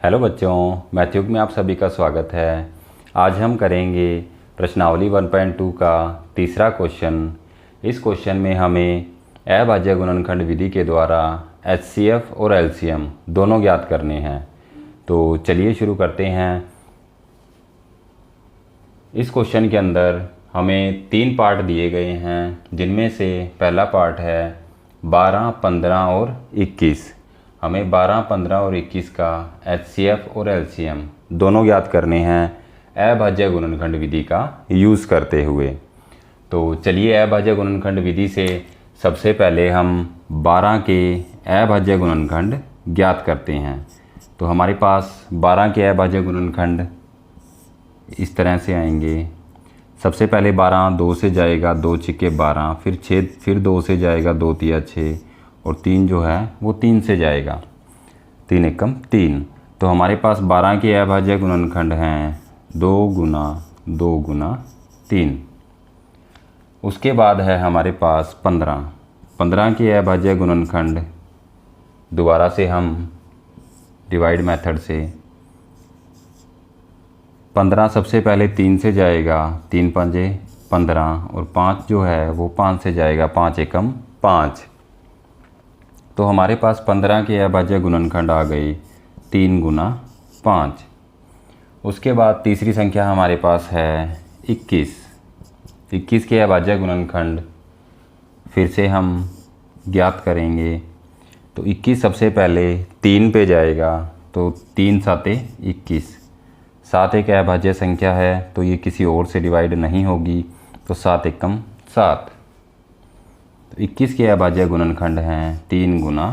Hello बच्चों, मैथ्यूब में आप सभी का स्वागत है। आज हम करेंगे प्रश्नावली 1.2 का तीसरा क्वेश्चन। इस क्वेश्चन में हमें अभाज्य गुणनखंड विधि के द्वारा एचसीएफ और एलसीएम दोनों ज्ञात करने हैं। तो चलिए शुरू करते हैं। इस क्वेश्चन के अंदर हमें 3 पार्ट दिए गए हैं, जिनमें से पहला पार्ट है 12, 15 और 21। हमें 12, 15 और 21 का एचसीएफ और एलसीएम दोनों ज्ञात करने हैं अभाज्य गुणनखंड विधि का यूज़ करते हुए। तो चलिए अभाज्य गुणनखंड विधि से सबसे पहले हम 12 के अभाज्य गुणनखंड ज्ञात करते हैं। तो हमारे पास 12 के अभाज्य गुणनखंड इस तरह से आएंगे। सबसे पहले 12 2 से जाएगा, 2 छिक्के 12, फिर 6, फिर 2 से जाएगा, 2 तिया 6, और 3 जो है वो 3 से जाएगा, 3 एकम 3। तो हमारे पास 12 के अभाज्य गुणनखंड हैं 2 गुना 2 गुना 3। उसके बाद है हमारे पास 15 के अभाज्य गुणनखंड। दोबारा से हम डिवाइड मेथड से 15 सबसे पहले 3 से जाएगा, 3 पंजे 15, और 5 जो है वो 5 से जाएगा, 5 एकम 5। तो हमारे पास 15 के अभाज्य गुणनखंड आ गई 3 गुना 5। उसके बाद तीसरी संख्या हमारे पास है 21 के अभाज्य गुणनखंड फिर से हम ज्ञात करेंगे। तो 21 सबसे पहले 3 पे जाएगा, तो 3 साते 21। 7 एक अभाज्य संख्या है, तो ये किसी और से डिवाइड नहीं होगी, तो 7 एकम 7। तो 21 के अभाज्य गुणनखंड हैं 3 गुना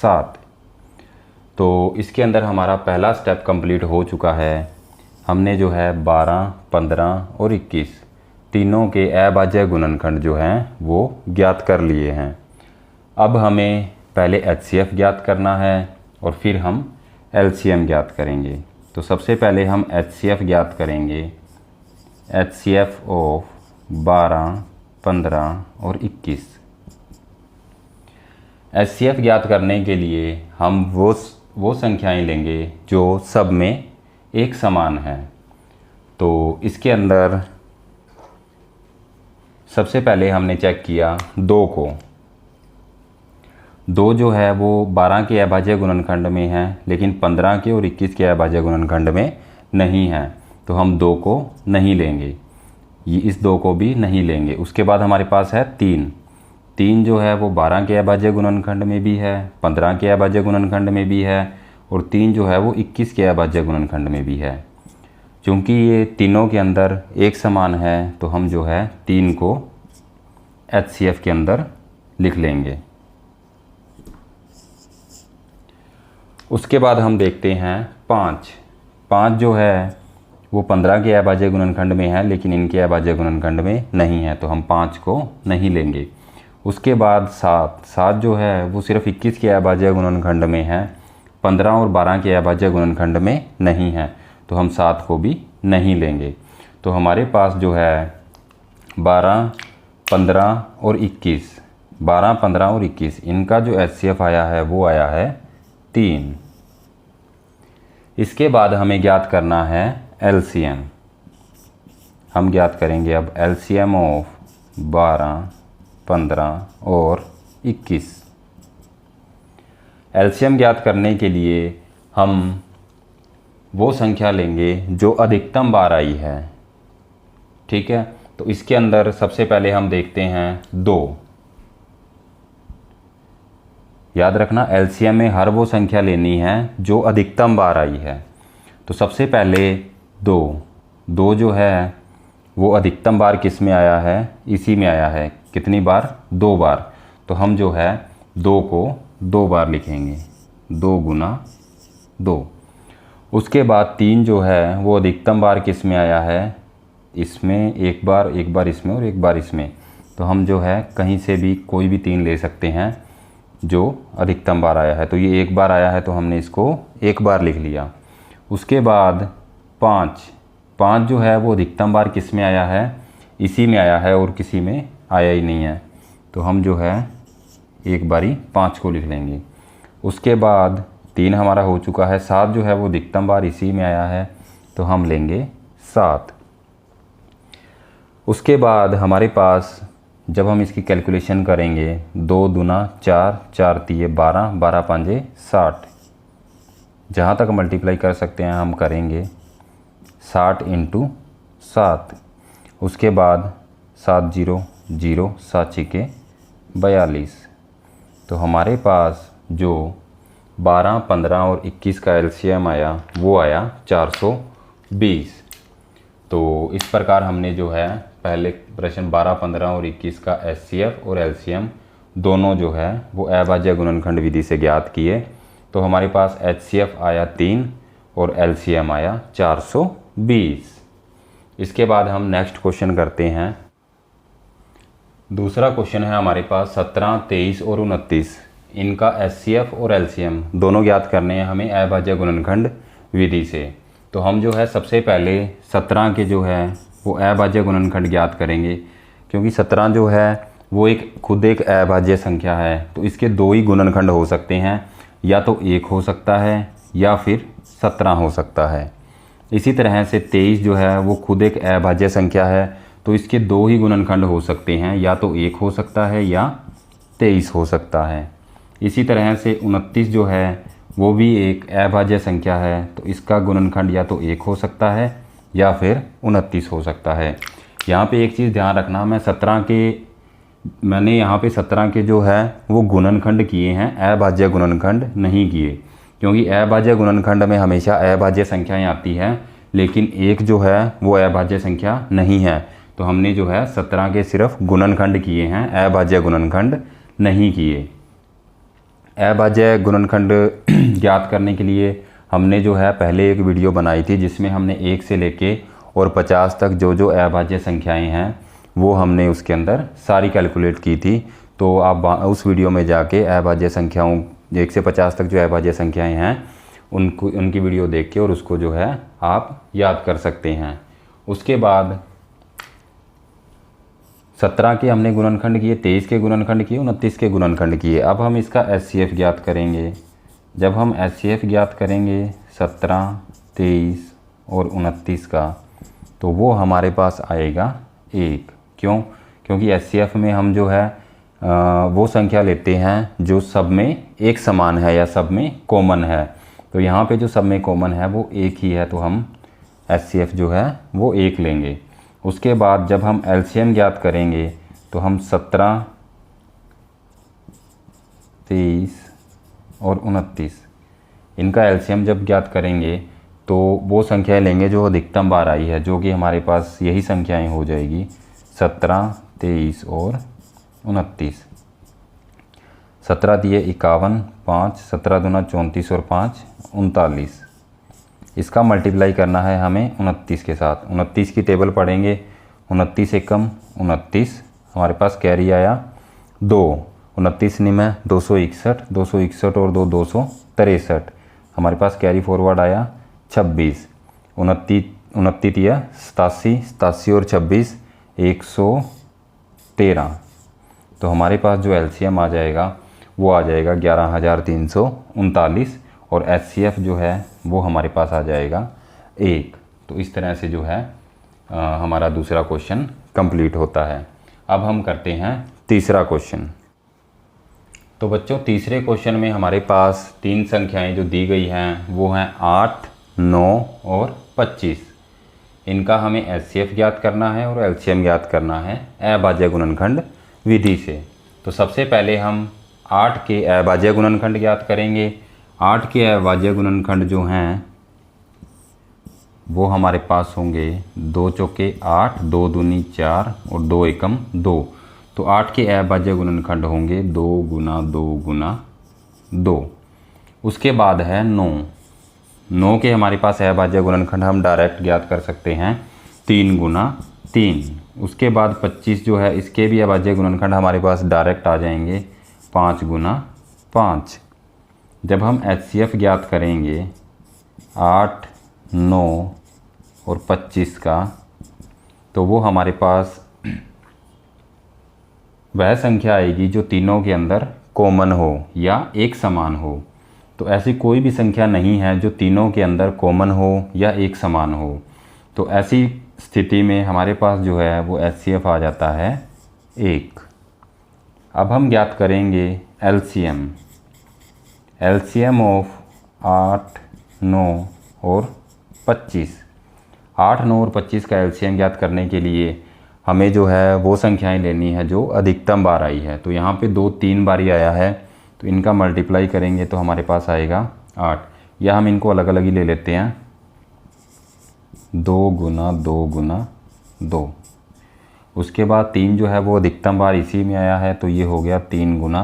7। तो इसके अंदर हमारा पहला स्टेप कंप्लीट हो चुका है। हमने जो है 12, 15 और 21 तीनों के अभाज्य गुणनखंड जो हैं वो ज्ञात कर लिए हैं। अब हमें पहले एचसीएफ ज्ञात करना है और फिर हम एलसीएम ज्ञात करेंगे। तो सबसे पहले हम एचसीएफ ज्ञात करेंगे। एचसीएफ ऑफ 12, 15 और 21। एचसीएफ ज्ञात करने के लिए हम वो संख्याएं लेंगे जो सब में एक समान है। तो इसके अंदर सबसे पहले हमने चेक किया 2 को। 2 जो है वो 12 के अभाज्य गुणनखंड में है, लेकिन 15 के और 21 के अभाज्य गुणनखंड में नहीं है, तो हम 2 को नहीं लेंगे, ये इस 2 को भी नहीं लेंगे। उसके बाद हमारे पास है 3 जो है वो 12 के अभाज्य गुणनखंड में भी है, 15 के अभाज्य गुणनखंड में भी है, और 3 जो है वो 21 के अभाज्य गुणनखंड में भी है। चूँकि ये तीनों के अंदर एक समान है, तो हम जो है 3 को एचसीएफ के अंदर लिख लेंगे। उसके बाद हम देखते हैं 5 जो है वो 15 के अभाज्य गुणनखंड में है, लेकिन इनके अभाज्य गुणनखंड में नहीं है, तो हम 5 को नहीं लेंगे। उसके बाद 7 जो है वो सिर्फ 21 के अभाज्य गुणनखंड में है, 15 और 12 के अभाज्य गुणनखंड में नहीं है, तो हम 7 को भी नहीं लेंगे। तो हमारे पास जो है 12, 15 और 21, 12, 15 और 21 इनका जो एचसीएफ आया है वो आया है 3। इसके बाद हमें ज्ञात करना है एलसीएम। हम ज्ञात करेंगे अब एलसीएम ऑफ 12, 15 और 21। एलसीएम ज्ञात करने के लिए हम वो संख्या लेंगे जो अधिकतम बार आई है। ठीक है, तो इसके अंदर सबसे पहले हम देखते हैं 2। याद रखना, एलसीएम में हर वो संख्या लेनी है जो अधिकतम बार आई है। तो सबसे पहले 2 जो है वो अधिकतम बार किस में आया है? इसी में आया है। कितनी बार? 2 बार। तो हम जो है 2 को 2 बार लिखेंगे, 2 गुना 2। उसके बाद 3 जो है वो अधिकतम बार किस में आया है? इसमें एक बार इसमें और एक बार इसमें। तो हम जो है कहीं से भी कोई भी 3 ले सकते हैं जो अधिकतम बार आया है। तो ये एक बार आया है, तो हमने इसको एक बार लिख लिया। उसके बाद 5 जो है वो अधिकतम बार किस में आया है? इसी में आया है और किसी में आया ही नहीं है, तो हम जो है एक बारी 5 को लिख लेंगे। उसके बाद 3 हमारा हो चुका है। 7 जो है वो अधिकतम बार इसी में आया है, तो हम लेंगे 7। उसके बाद हमारे पास जब हम इसकी कैलकुलेशन करेंगे, 2 दूना 4, 4 तिये 12, 12 पंजे 60। जहाँ तक मल्टीप्लाई कर सकते हैं हम करेंगे, 60 × 7। उसके बाद 7 0 0, 7 6 42। तो हमारे पास जो 12, 15 और 21 का एलसीएम आया वो आया 420। तो इस प्रकार हमने जो है पहले प्रश्न 12, 15 और 21 का एचसीएफ और एलसीएम दोनों जो है वो अभाज्य गुणनखंड विधि से ज्ञात किए। तो हमारे पास एचसीएफ आया 3 और एलसीएम आया 420। इसके बाद हम नेक्स्ट क्वेश्चन करते हैं। दूसरा क्वेश्चन है हमारे पास 17, 23 और 29। इनका एचसीएफ और एलसीएम दोनों ज्ञात करने हैं हमें अभाज्य गुणनखंड विधि से। तो हम जो है सबसे पहले 17 के जो है वो अभाज्य गुणनखंड ज्ञात करेंगे, क्योंकि 17 जो है वो खुद एक अभाज्य संख्या है। तो इसके 2 ही गुणनखंड हो सकते हैं, या तो 1 हो सकता है या फिर 17 हो सकता है। इसी तरह से 23 जो है वो खुद एक अभाज्य संख्या है, तो इसके 2 ही गुणनखंड हो सकते हैं, या तो 1 हो सकता है या 23 हो सकता है। इसी तरह से 29 जो है वो भी एक अभाज्य संख्या है, तो इसका गुणनखंड या तो 1 हो सकता है या फिर 29 हो सकता है। यहाँ पे एक चीज़ ध्यान रखना, मैंने यहाँ पे 17 के जो है वो गुणनखंड किए हैं, अभाज्य गुणनखंड नहीं किए, क्योंकि अभाज्य गुणनखंड में हमेशा अभाज्य संख्याएं आती हैं, लेकिन 1 जो है वो अभाज्य संख्या नहीं है। तो हमने जो है 17 के सिर्फ गुणनखंड किए हैं, अभाज्य गुणनखंड नहीं किए। अभाज्य गुणनखंड ज्ञात करने के लिए हमने जो है पहले एक वीडियो बनाई थी, जिसमें हमने 1 से लेके और 50 तक जो जो अभाज्य संख्याएं हैं वो हमने उसके अंदर सारी कैलकुलेट की थी। तो आप उस वीडियो में जाके अभाज्य संख्याओं 1 से 50 तक जो अभाज्य संख्याएं हैं उनकी वीडियो देख के और उसको जो है आप याद कर सकते हैं। उसके बाद 17 के हमने गुणनखंड किए, 23 के गुणनखंड किए, 29 के गुणनखंड किए। अब हम इसका एचसीएफ ज्ञात करेंगे। जब हम एचसीएफ ज्ञात करेंगे 17, 23 और 29 का, तो वो हमारे पास आएगा 1। क्यों? क्योंकि एचसीएफ में हम जो है वो संख्या लेते हैं जो सब में एक समान है या सब में कॉमन है। तो यहाँ पे जो सब में कॉमन है वो 1 ही है, तो हम एचसीएफ जो है वो 1 लेंगे। उसके बाद जब हम एलसीएम ज्ञात करेंगे तो हम 17, 23 और 29 इनका एलसीएम जब ज्ञात करेंगे तो वो संख्याएं लेंगे जो अधिकतम बार आई है, जो कि हमारे पास यही संख्याएं हो जाएगी 17, 23 और 29। 17 दिए 51, 5, 17 दूना 34 और 5 39। इसका मल्टीप्लाई करना है हमें 29 के साथ। 29 की टेबल पढ़ेंगे, 29 एकम 29, हमारे पास कैरी आया 2। 29 निम 261, 261 और 2 263, हमारे पास कैरी फॉरवर्ड आया 26। 29 या 87, 87 और 26 113। तो हमारे पास जो एलसीएम आ जाएगा वो आ जाएगा 11,339 और एचसीएफ जो है वो हमारे पास आ जाएगा 1। तो इस तरह से जो है हमारा दूसरा क्वेश्चन कंप्लीट होता है। अब हम करते हैं तीसरा क्वेश्चन। तो बच्चों तीसरे क्वेश्चन में हमारे पास 3 संख्याएं जो दी गई हैं वो हैं 8, 9 और 25। इनका हमें एचसीएफ ज्ञात करना है और एलसीएम ज्ञात करना है अभाज्य गुणनखंड विधि से। तो सबसे पहले हम 8 के अभाज्य गुणनखंड ज्ञात करेंगे। 8 के अभाज्य गुणनखंड जो हैं वो हमारे पास होंगे 2 चौके 8, 2 दूनी 4 और 2 एकम 2। तो 8 के अभाज्य गुणनखंड होंगे 2 गुना 2 गुना 2। उसके बाद है 9। 9 के हमारे पास अभाज्य गुणनखंड हम डायरेक्ट ज्ञात कर सकते हैं 3 गुना 3। उसके बाद 25 जो है इसके भी अभाज्य गुणनखंड हमारे पास डायरेक्ट आ जाएंगे 5 गुना 5। जब हम एचसीएफ ज्ञात करेंगे 8, 9 और 25 का, तो वो हमारे पास वह संख्या आएगी जो तीनों के अंदर कॉमन हो या एक समान हो। तो ऐसी कोई भी संख्या नहीं है जो तीनों के अंदर कॉमन हो या एक समान हो। तो ऐसी स्थिति में हमारे पास जो है वो HCF आ जाता है 1। अब हम ज्ञात करेंगे LCM। LCM ऑफ 8, 9 और 25। 8, 9 और 25 का LCM ज्ञात करने के लिए हमें जो है वो संख्याएं लेनी है जो अधिकतम बार आई है। तो यहाँ पे 2 3 बारी आया है, तो इनका मल्टीप्लाई करेंगे तो हमारे पास आएगा 8, या हम इनको अलग अलग ही ले लेते हैं, 2 गुना 2 गुना 2। उसके बाद 3 जो है वो अधिकतम बार इसी में आया है, तो ये हो गया 3 गुना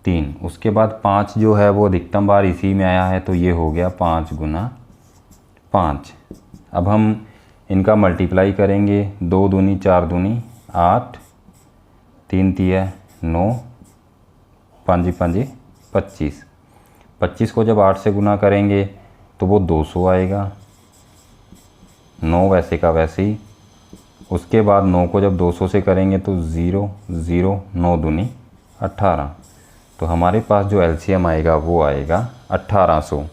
3। उसके बाद 5 जो है वो अधिकतम बार इसी में आया है, तो ये हो गया 5 गुना 5। अब हम इनका मल्टीप्लाई करेंगे, 2 दूनी 4 दूनी 8, 3 तिया 9, 5 5 25। 25 को जब 8 से गुना करेंगे तो वो 200 आएगा, 9 वैसे का वैसे ही। उसके बाद 9 को जब 200 से करेंगे तो 0 0, 9 दूनी 18। तो हमारे पास जो LCM आएगा वो आएगा 1800।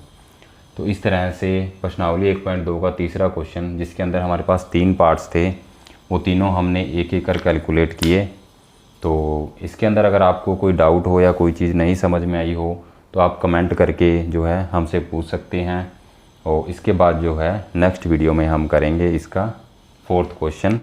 तो इस तरह से प्रश्नावली 1.2 का तीसरा क्वेश्चन, जिसके अंदर हमारे पास 3 पार्ट्स थे, वो तीनों हमने एक एक कर कैलकुलेट किए। तो इसके अंदर अगर आपको कोई डाउट हो या कोई चीज़ नहीं समझ में आई हो तो आप कमेंट करके जो है हमसे पूछ सकते हैं। और इसके बाद जो है नेक्स्ट वीडियो में हम करेंगे इसका 4th क्वेश्चन।